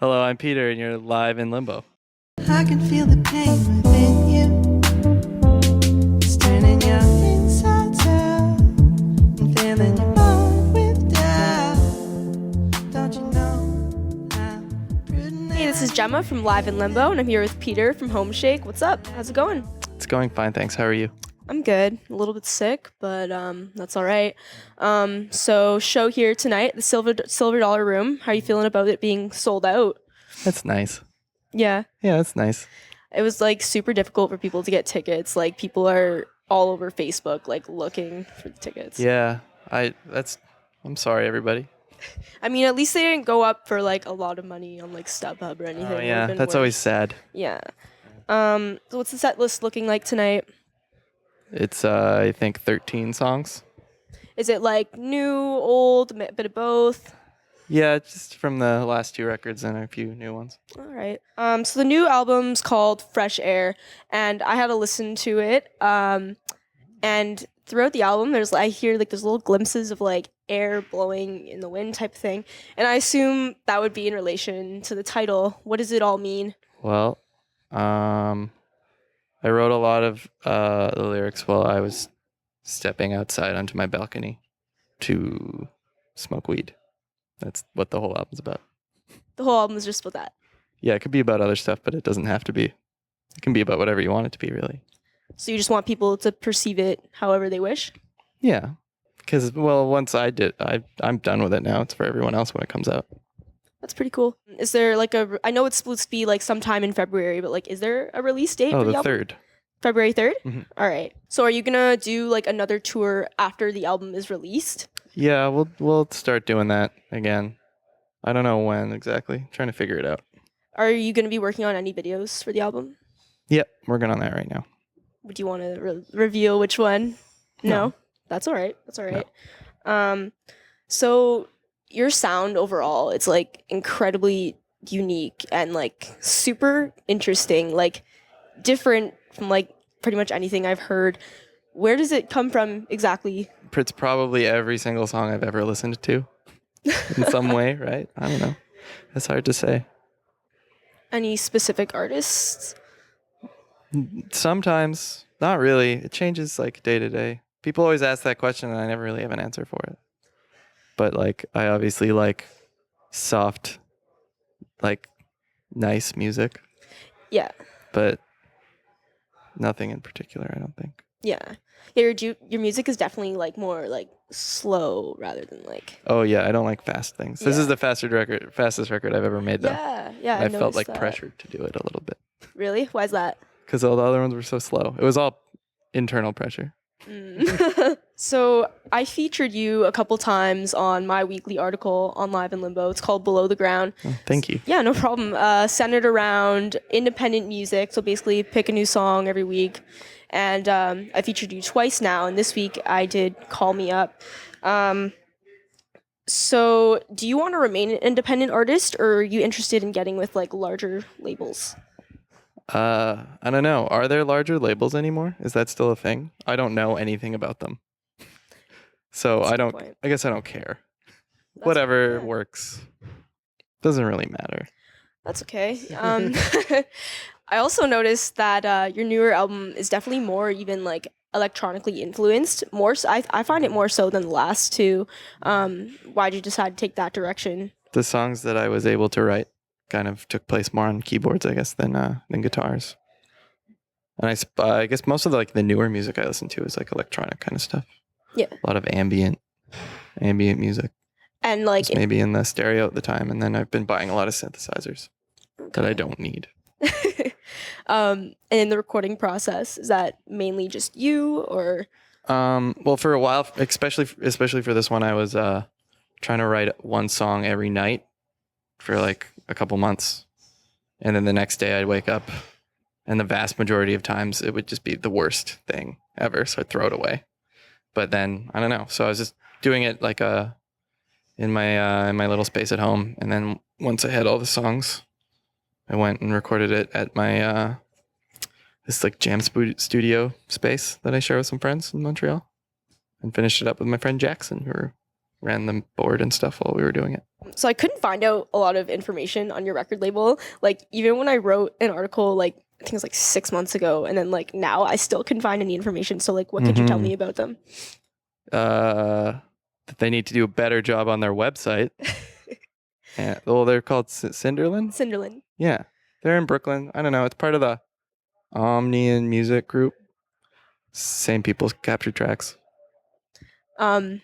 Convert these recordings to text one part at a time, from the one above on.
Hello, I'm Peter, and you're live in Limbo. I can feel the pain within you. It's turning your insides out and filling your mind with doubt. Don't you know how prudent Hey, this is Gemma from Live in Limbo, and I'm here with Peter from Homeshake. What's up? How's it going? It's going fine, thanks. How are you? I'm good. A little bit sick, but that's all right. So show here tonight, the Silver Dollar Room. How are you feeling about it being sold out? That's nice. Yeah, Yeah, that's nice. it was like super difficult for people to get tickets. Like people are all over Facebook, like looking for the tickets. Yeah, I'm sorry, everybody. I mean, at least they didn't go up for like a lot of money on like StubHub or anything. Oh, It would've yeah, been that's always worse. sad. Yeah. So what's the set list looking like tonight? It's, I think, 13 songs. Is it like new, old, a bit of both? Yeah, just from the last two records and a few new ones. All right. So the new album's called Fresh Air, and I had to listen to it. And throughout the album, I hear like there's little glimpses of like air blowing in the wind type of thing, and I assume that would be in relation to the title. What does it all mean? Well, I wrote a lot of the lyrics while I was stepping outside onto my balcony to smoke weed. That's what the whole album's about. The whole album is just about that. Yeah, it could be about other stuff, but it doesn't have to be. It can be about whatever you want it to be, really. So you just want people to perceive it however they wish. Yeah, because, well, once I did, I'm done with it now. It's for everyone else when it comes out. That's pretty cool. Is there like I know it's supposed to be like sometime in February, but like, is there a release date Oh, for the the album? 3rd. February 3rd? Mhm. All right. So are you going to do like another tour after the album is released? Yeah, we'll start doing that again. I don't know when exactly. Trying to figure it out. Are you going to be working on any videos for the album? Yep, working on that right now. Would you want to reveal which one? No. That's all right. That's all right. So your sound overall, it's like incredibly unique and like super interesting, like different from like pretty much anything I've heard. Where does it come from exactly? It's probably every single song I've ever listened to in some way, right? I don't know. It's hard to say. Any specific artists? Sometimes, not really. It changes like day to day. People always ask that question and I never really have an answer for it. But like, I obviously like soft, like nice music, Yeah. but nothing in particular, I don't think. Yeah. Yeah, your music is definitely like more like slow rather than like Oh yeah, I don't like fast things. This Yeah. is the fastest record I've ever made though. Yeah, I felt like noticed that. pressured to do it a little bit Really? Why is that? because all the other ones were so slow. It was all internal pressure. So I featured you a couple times on my weekly article on Live in Limbo. It's called Below the Ground. Oh, thank you. Yeah, no problem. Centered around independent music. So basically pick a new song every week. And I featured you twice now. And this week I did Call Me Up. So do you want to remain an independent artist, or are you interested in getting with like larger labels? I don't know. Are there larger labels anymore? Is that still a thing? I don't know anything about them. So That's a I good don't, point. I guess I don't care. That's- Whatever yeah. works. Doesn't really matter. That's okay. I also noticed that your newer album is definitely more even like electronically influenced. More, I find it more so than the last two. Why'd you decide to take that direction? The songs that I was able to write kind of took place more on keyboards, I guess, than guitars. And I guess most of the newer music I listen to is like electronic kind of stuff. Yeah. A lot of ambient music. And like, Just maybe in the stereo at the time, and then I've been buying a lot of synthesizers that I don't need. and in the recording process, is that mainly just you, or? Well, for a while, especially for this one, I was trying to write one song every night for like a couple months, and then the next day I'd wake up, and the vast majority of times it would just be the worst thing ever, so I'd throw it away. But then I don't know, so I was just doing it like in my little space at home, and then once I had all the songs, I went and recorded it at my this like jam studio space that I share with some friends in Montreal, and finished it up with my friend Jackson, who we're ran the board and stuff while we were doing it. So I couldn't find out a lot of information on your record label. Like even when I wrote an article, like I think it was like 6 months ago, and then like now I still couldn't find any information. So like, what could you tell me about them? That they need to do a better job on their website. And, they're called Cinderland? Cinderland. Yeah. They're in Brooklyn. I don't know. It's part of the Omnian Music Group. Same people capture tracks.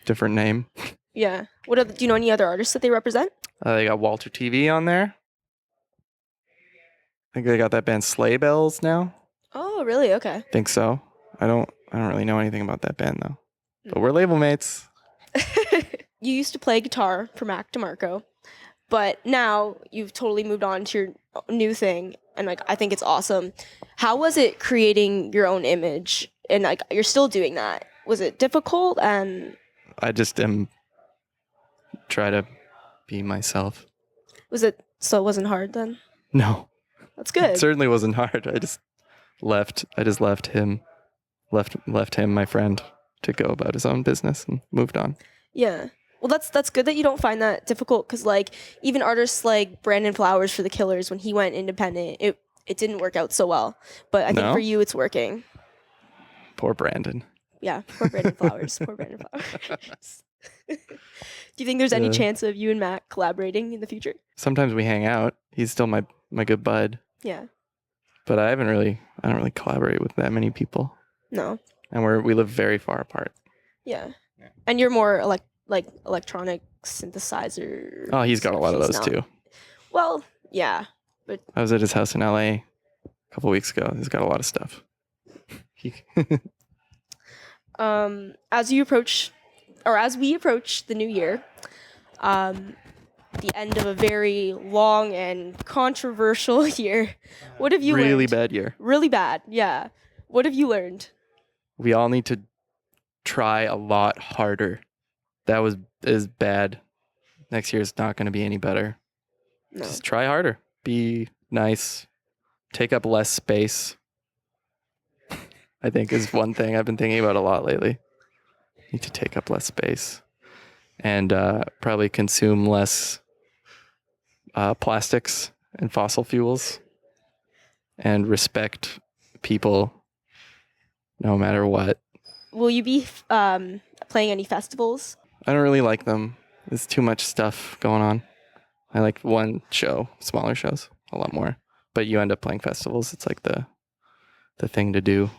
Different name. Yeah. What do you know any other artists that they represent? They got Walter TV on there. I think they got that band Sleigh Bells now. Oh, really? Okay. Think so. I don't really know anything about that band though. But we're label mates. You used to play guitar for Mac DeMarco, but now you've totally moved on to your new thing, and like I think it's awesome. How was it creating your own image, and like you're still doing that? Was it difficult? And I just try to be myself. was it so? It wasn't hard then. No, That's good. it certainly wasn't hard. I just left him, my friend, to go about his own business and moved on. Yeah. Well, that's good that you don't find that difficult, because like even artists like Brandon Flowers for the Killers, when he went independent, it didn't work out so well. But I think No? for you, it's working. Poor Brandon. Yeah, poor Brandon Flowers. Poor Brandon Flowers. Do you think there's any chance of you and Matt collaborating in the future? Sometimes we hang out. He's still my good bud. Yeah. But I don't really collaborate with that many people. No. And we live very far apart. Yeah. And you're more like electronic synthesizer. Oh, he's got a lot of those too. Well, yeah. But I was at his house in LA a couple weeks ago. He's got a lot of stuff. as we approach the new year, the end of a very long and controversial year, what have you learned? Really bad year. Really bad, yeah. What have you learned? We all need to try a lot harder. That is bad. Next year is not going to be any better. No. Just try harder. Be nice. Take up less space. I think is one thing I've been thinking about a lot lately. Need to take up less space. And probably consume less plastics and fossil fuels. And respect people no matter what. Will you be playing any festivals? I don't really like them. There's too much stuff going on. I like one show, smaller shows, a lot more. But you end up playing festivals. It's like the thing to do.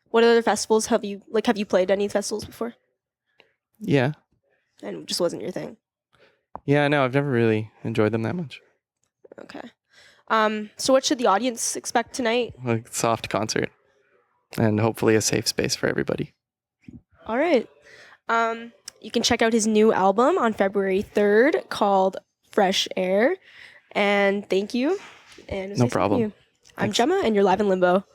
What other festivals have you played any festivals before? Yeah. And it just wasn't your thing. Yeah, no, I've never really enjoyed them that much. Okay. So what should the audience expect tonight? A soft concert. And hopefully a safe space for everybody. All right. You can check out his new album on February 3rd called Fresh Air. And thank you. And it was No nice meeting problem. you. I'm Thanks. Gemma, and you're live in Limbo.